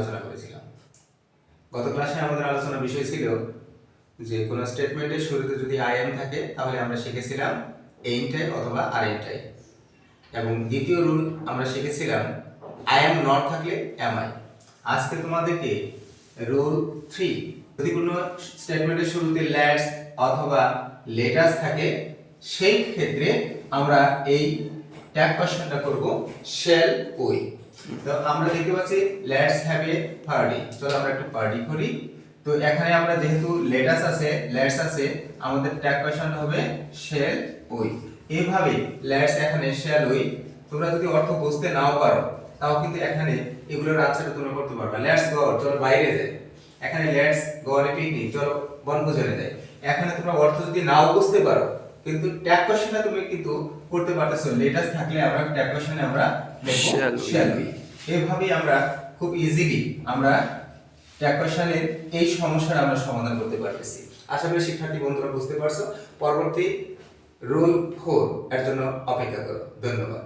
আলোচনা করেছিলাম। গত ক্লাসে আমাদের আলোচনার বিষয় ছিল যে কোনো স্টেটমেন্টের শুরুতে যদি আই এম থাকে তাহলে আমরা শিখেছিলাম এইম টাইপ অথবা আর এন টাইপ, এবং দ্বিতীয় রুল আমরা শিখেছিলাম আই এম নট থাকলে এম আই। আজকে তোমাদেরকে রুল 3, যদি কোনো স্টেটমেন্টের শুরুতে লেটস অথবা লেটাস থাকে সেই ক্ষেত্রে আমরা এই ট্যাগ কোশ্চেনটা করব শ্যাল উই। তো আমরা দেখতে পাচ্ছি লেটস হ্যাভ এ পার্টি, চলো আমরা একটু পার্টি করি। তো এখানে আমরা যেহেতু লেটস আছে আমাদের ট্যাগ কোশ্চেনটা হবে শ্যাল উই। এইভাবে লেটস এখানে শ্যাল উই, তোমরা যদি অর্থ বুঝতে নাও পারো তাও কিন্তু এখানে এগুলোর আনসারটা তোমরা করতে পারবে। লেটস গো, চলো বাইরে যাই। এখানে let's go on a picnic, চলো বনভোজনে যাই। এখানে তোমরা অর্থ যদি নাও বুঝতে পারো কিন্তু ট্যাগ কোশ্চেনটা তুমি কিন্তু করতে পারতেছো। লেটাস থাকলে আমরা ট্যাগ কোশ্চেনে আমরা লিখব শ্যাল উই। এইভাবেই আমরা খুব ইজিলি আমরা ট্যাগ কোশ্চেনের এই সমস্যাটা আমরা সমাধান করতে পারতেছি। আশা করি শিক্ষার্থী বন্ধুরা বুঝতে পারছো। পরবর্তী রুল 4 এর জন্য অপেক্ষা করো। ধন্যবাদ।